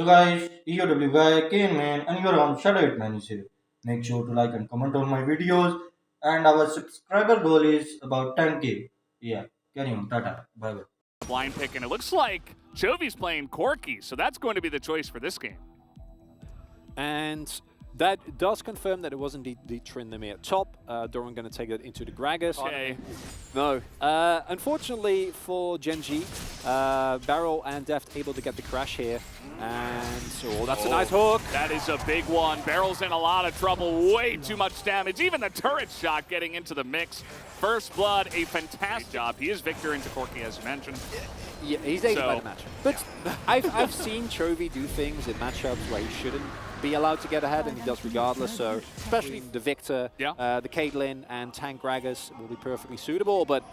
Hey guys, EOW guy, Kane man, and you're on ShadowHitman is here. Make sure to like and comment on my videos, and our subscriber goal is about 10k. Yeah, carry on, tata, bye bye. Blind pick, and it looks like Chovy's playing Corki, so that's going to be the choice for this game. And that does confirm that it was indeed the Tryndamere at top. Doran going to take it into the Gragas. Okay. No. Unfortunately for Gen G, Barrel and Deft able to get the crash here. And so that's a nice hook. That is a big one. Barrel's in a lot of trouble. Way too much damage. Even the turret shot getting into the mix. First blood, a fantastic job. He is Victor into Corki, as you mentioned. Yeah, he's aided by the matchup. But I've seen Chovy do things in matchups where he shouldn't be allowed to get ahead, and he does regardless. So especially the Victor, the Caitlyn, and Tank Gragas will be perfectly suitable. But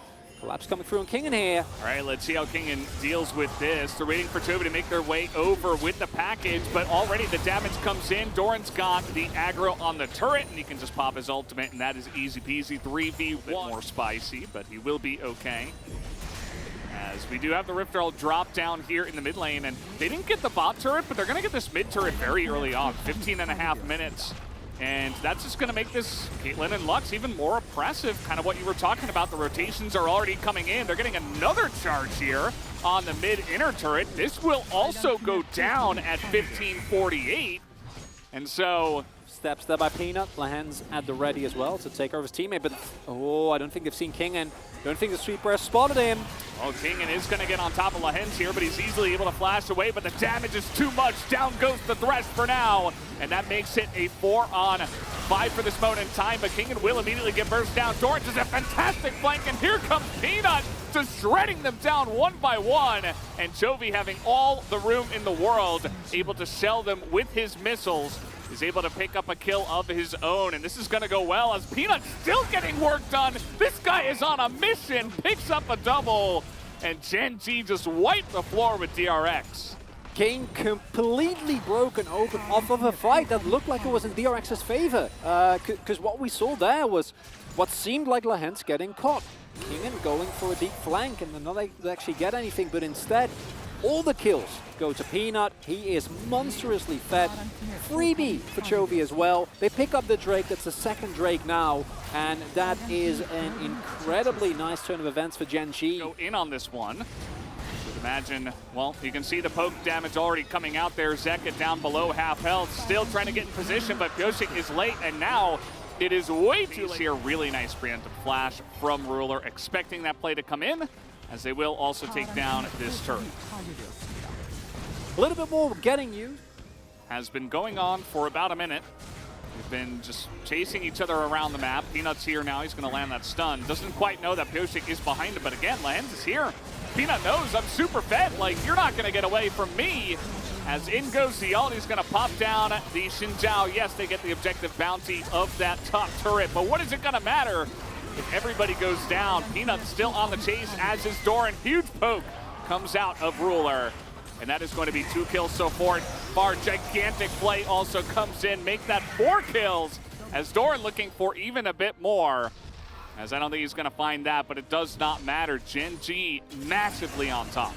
collapse coming through on Kingen here. All right, let's see how Kingen deals with this. They're waiting for Chovy to make their way over with the package, but already the damage comes in. Doran's got the aggro on the turret, and he can just pop his ultimate, and that is easy peasy. 3v1. A bit more spicy, but he will be okay. As we do have the Rift Herald drop down here in the mid lane, and they didn't get the bot turret, but they're going to get this mid turret very early on, 15.5 minutes. And that's just going to make this Caitlyn and Lux even more oppressive, kind of what you were talking about. The rotations are already coming in. They're getting another charge here on the mid inner turret. This will also go down at 15:48. And so Steps there by Peanut. Lahan's at the ready as well to take over his teammate, but oh, I don't think they've seen Kingen. Don't think the sweeper has spotted him. Oh, Kingen is going to get on top of Lahens here, but he's easily able to flash away, but the damage is too much. Down goes the Thresh for now, and that makes it a 4-on-5 for this moment in time, but Kingen will immediately get burst down. Doran does a fantastic flank, and here comes Peanut, just shredding them down one by one, and Chovy, having all the room in the world, able to shell them with his missiles, is able to pick up a kill of his own, and this is going to go well as Peanut's still getting work done. This guy is on a mission, picks up a double, and Gen G just wiped the floor with DRX. Game completely broken open off of a fight that looked like it was in DRX's favor, because what we saw there was what seemed like Lahens getting caught. Kingen going for a deep flank and not able to actually get anything, but instead all the kills go to Peanut. He is monstrously fed. Freebie for Chovy as well. They pick up the Drake. That's the second Drake now, and that is an incredibly nice turn of events for Gen G. Go in on this one. Imagine, well, you can see the poke damage already coming out there. Zeka down below half health, still trying to get in position, but Pyosik is late, and now it is way too late here. Really nice preemptive flash from Ruler, expecting that play to come in, as they will also take down this turret. A little bit more getting you. Has been going on for about a minute. We've been just chasing each other around the map. Peanut's here now. He's going to land that stun. Doesn't quite know that Pyosik is behind him, but again, Lahens is here. Peanut knows I'm super fed. Like, you're not going to get away from me. As in goes the ult, he's going to pop down the Xinjiao. Yes, they get the objective bounty of that top turret, but what is it going to matter if everybody goes down? Peanut's still on the chase, as is Doran. Huge poke comes out of Ruler. And that is going to be 2 kills so far. Gigantic play also comes in, make that 4 kills, as Doran looking for even a bit more. As I don't think he's going to find that, but it does not matter. Gen G massively on top.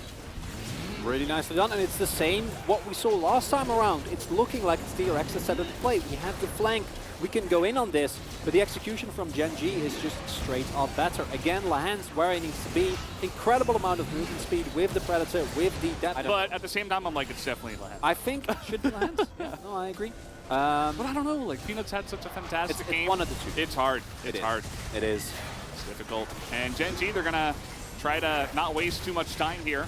Really nicely done, and it's the same what we saw last time around. It's looking like it's DRX's set of the play. We have the flank, we can go in on this, but the execution from Gen G is just straight up better. Again, Lahens where he needs to be. Incredible amount of movement speed with the Predator, with the... But at the same time, I'm like, it's definitely Lahens. I think it should be Lahens. Yeah, no, I agree. But I don't know, like, Peanut's had such a fantastic game. It's one of the two. It's hard. It's hard. It is. It's difficult. And Gen G, they're going to try to not waste too much time here.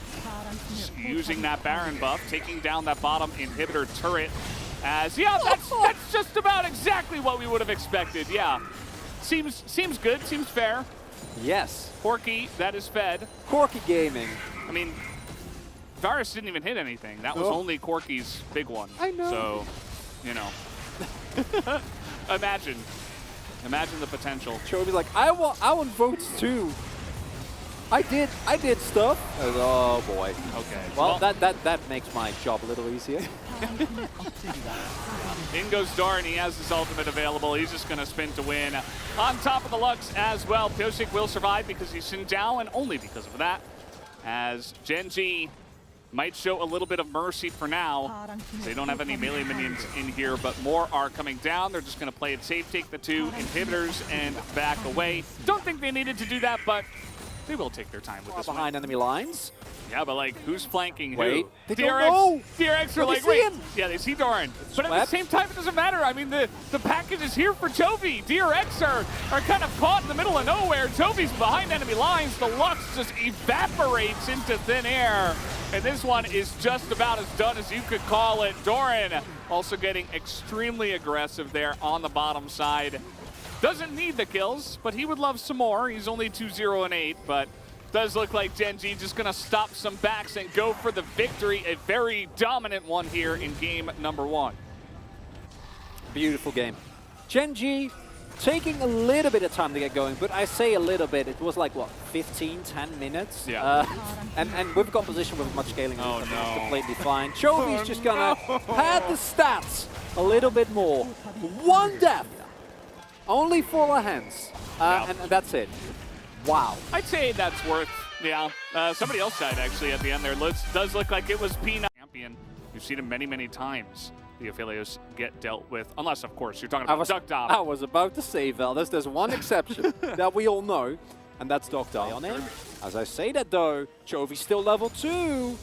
Using that Baron buff, taking down that bottom inhibitor turret. As, yeah, that's just about exactly what we would have expected, yeah. Seems good, seems fair. Yes. Corki, that is fed. Corki gaming. I mean, Varus didn't even hit anything. That was only Corki's big one. I know. So, you know. Imagine the potential. Chovy's like, I want votes too. I did stuff. Oh boy. Okay. Well, that makes my job a little easier. In goes Doran. He has his ultimate available. He's just going to spin to win. On top of the Lux as well. Pyosik will survive because he's Xinjiao, and only because of that. As Gen G might show a little bit of mercy for now. They don't have any melee minions in here, but more are coming down. They're just going to play it safe, take the 2 inhibitors, and back away. Don't think they needed to do that, but they will take their time with this one. Behind enemy lines. Yeah, but like, who's flanking Wait, who? they don't know. DRX are They like, see wait. him. Yeah, they see Doran. But at the swept. same time, it doesn't matter. I mean, the package is here for Chovy. DRX are kind of caught in the middle of nowhere. Chovy's behind enemy lines. The Lux just evaporates into thin air. And this one is just about as done as you could call it. Doran also getting extremely aggressive there on the bottom side. Doesn't need the kills, but he would love some more. He's only 2-0-8, but does look like Gen G just going to stop some backs and go for the victory. A very dominant one here in game number 1. Beautiful game. Gen G taking a little bit of time to get going, but I say a little bit. It was like, what, 15, 10 minutes? Yeah. And we've got position with much scaling. Oh, It's no. completely fine. Chovy's just going to pad the stats a little bit more. 1 death. Only 4 hands. And that's it. Wow. I'd say that's worth, yeah. Somebody else died actually at the end there. Does look like it was Peanut. Champion. You've seen him many, many times. The Aphelios get dealt with, unless of course you're talking about Duck Dom. I was about to say, Veldis, there's one exception that we all know, and that's Duck Dom. On him. As I say that though, Chovy's still level 2.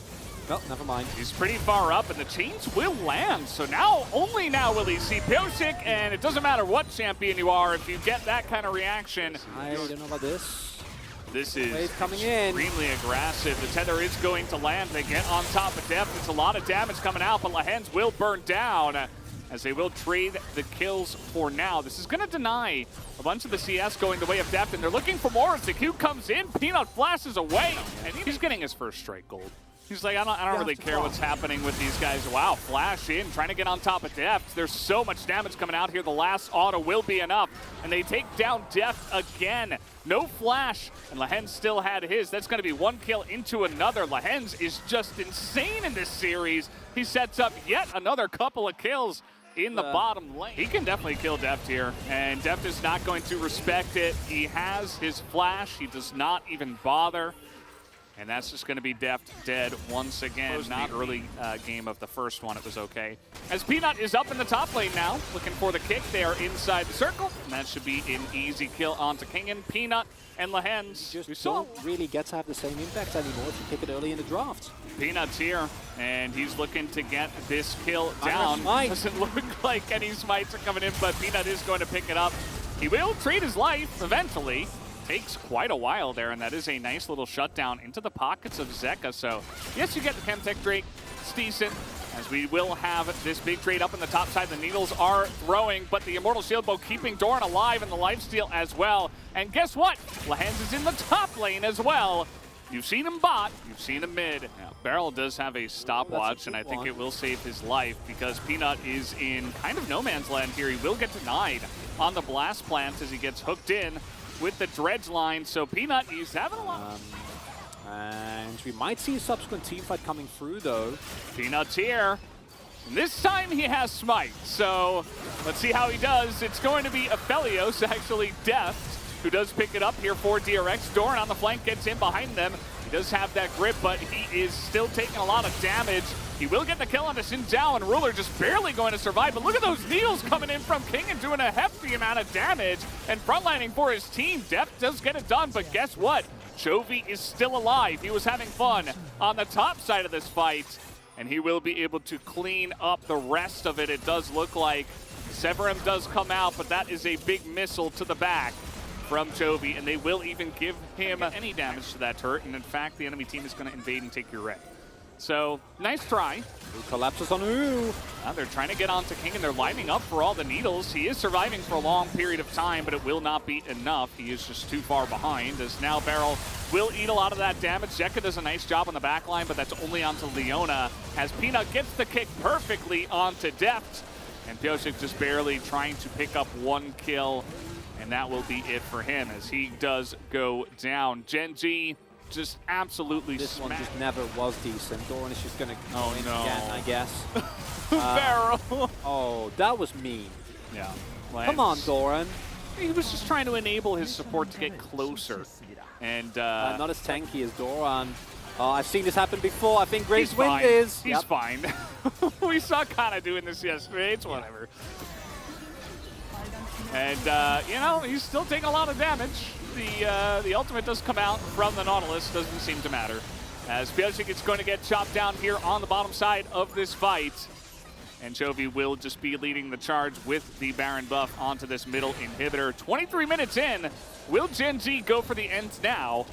Well, never mind. He's pretty far up, and the chains will land. So now, only now will he see Pyosik, and it doesn't matter what champion you are, if you get that kind of reaction. I don't know about this. This is Wave coming in. extremely aggressive. The tether is going to land. They get on top of depth. It's a lot of damage coming out, but Lahens will burn down as they will trade the kills for now. This is going to deny a bunch of the CS going the way of depth, and they're looking for more as the Q comes in. Peanut flashes away, and he's getting his first strike gold. He's like, I don't really care what's happening with these guys. Wow, flash in, trying to get on top of Deft. There's so much damage coming out here. The last auto will be enough. And they take down Deft again. No flash, and Lahens still had his. That's going to be 1 kill into another. Lahens is just insane in this series. He sets up yet another couple of kills in the bottom lane. He can definitely kill Deft here, and Deft is not going to respect it. He has his flash. He does not even bother. And that's just going to be Deft dead once again. Not early game of the first one, it was okay. As Peanut is up in the top lane now, looking for the kick. They are inside the circle, and that should be an easy kill onto Kingen. Peanut and Lahens. You just don't really get to have the same impact anymore if you pick it early in the draft. Peanut's here, and he's looking to get this kill down. Doesn't look like any smites are coming in, but Peanut is going to pick it up. He will trade his life eventually. Takes quite a while there, and that is a nice little shutdown into the pockets of Zeka. So, yes, you get the Chemtech Drake. It's decent, as we will have this big trade up in the top side. The Needles are throwing, but the Immortal Shield Bow keeping Doran alive and the lifesteal as well. And guess what? Lahens is in the top lane as well. You've seen him bot, you've seen him mid. Now, Beryl does have a stopwatch, and I think it will save his life because Peanut is in kind of no man's land here. He will get denied on the blast plant as he gets hooked in with the dredge line. So Peanut, he's having a lot. And we might see a subsequent team fight coming through though. Peanut's here. And this time he has Smite. So let's see how he does. It's going to be Aphelios, actually Deft, who does pick it up here for DRX. Doran on the flank gets in behind them. He does have that grip, but he is still taking a lot of damage. He will get the kill onto Xin Zhao, and Ruler just barely going to survive. But look at those needles coming in from King and doing a hefty amount of damage. And frontlining for his team. Deft does get it done, but guess what? Chovy is still alive. He was having fun on the top side of this fight, and he will be able to clean up the rest of it. It does look like Severum does come out, but that is a big missile to the back from Chovy, and they will even give him any damage to that turret. And in fact, the enemy team is going to invade and take your red. So, nice try. Who collapses on who? They're trying to get onto King, and they're lining up for all the needles. He is surviving for a long period of time, but it will not be enough. He is just too far behind, as now Beryl will eat a lot of that damage. Zeka does a nice job on the back line, but that's only onto Leona, as Peanut gets the kick perfectly onto Deft, and Pyosik just barely trying to pick up 1 kill, and that will be it for him, as he does go down. Gen G just absolutely This smacked. one just never was decent. Doran is just going to go in no. again, I guess. Beryl. Oh, that was mean. Yeah. Come on, Doran. He was just trying to enable his support to get closer. And Not as tanky as Doran. Oh, I've seen this happen before. I think Graves He's win fine. is. He's fine. We saw Kana doing this yesterday. It's whatever. And, you know, he's still taking a lot of damage. The ultimate does come out from the Nautilus. Doesn't seem to matter. As Piocic is going to get chopped down here on the bottom side of this fight. And Chovy will just be leading the charge with the Baron buff onto this middle inhibitor. 23 minutes in. Will Gen G go for the end now?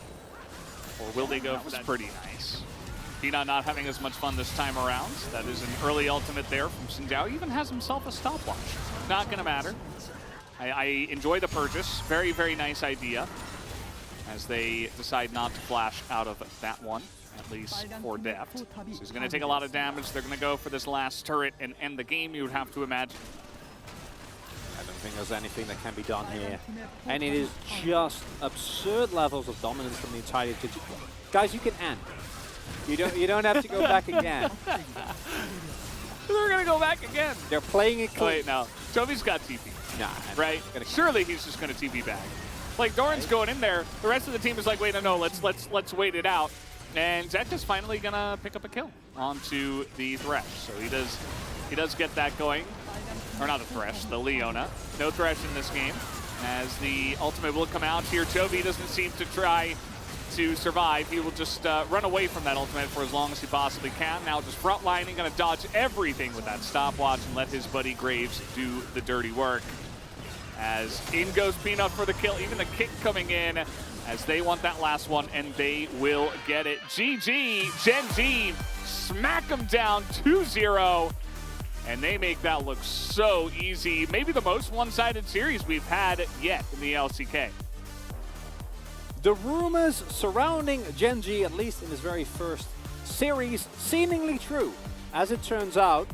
Or will they go for that? Pretty nice. Peanut not having as much fun this time around. That is an early ultimate there from Xin Zhao. Even has himself a stopwatch. Not going to matter. I enjoy the purchase. Very, very nice idea. As they decide not to flash out of that one, at least for depth. So he's going to take a lot of damage. They're going to go for this last turret and end the game, you would have to imagine. I don't think there's anything that can be done here. And it is just absurd levels of dominance from the entire team. Guys, you can end. You don't have to go back again. They're going to go back again. They're playing it clean. Wait, no. Chovy's got TP. Nah, right? Surely he's just going to TP back. Like, Doran's going in there. The rest of the team is like, wait, no, let's wait it out. And Zek is finally going to pick up a kill onto the Thresh. So he does get that going. Or not a Thresh, the Leona. No Thresh in this game. As the ultimate will come out here. Chovy doesn't seem to try to survive. He will just run away from that ultimate for as long as he possibly can. Now just frontlining, going to dodge everything with that stopwatch and let his buddy Graves do the dirty work. As in goes Peanut for the kill, even the kick coming in as they want that last one, and they will get it. GG, Gen G, smack them down 2-0, and they make that look so easy. Maybe the most one-sided series we've had yet in the LCK. The rumors surrounding Gen G, at least in his very first series, seemingly true. As it turns out,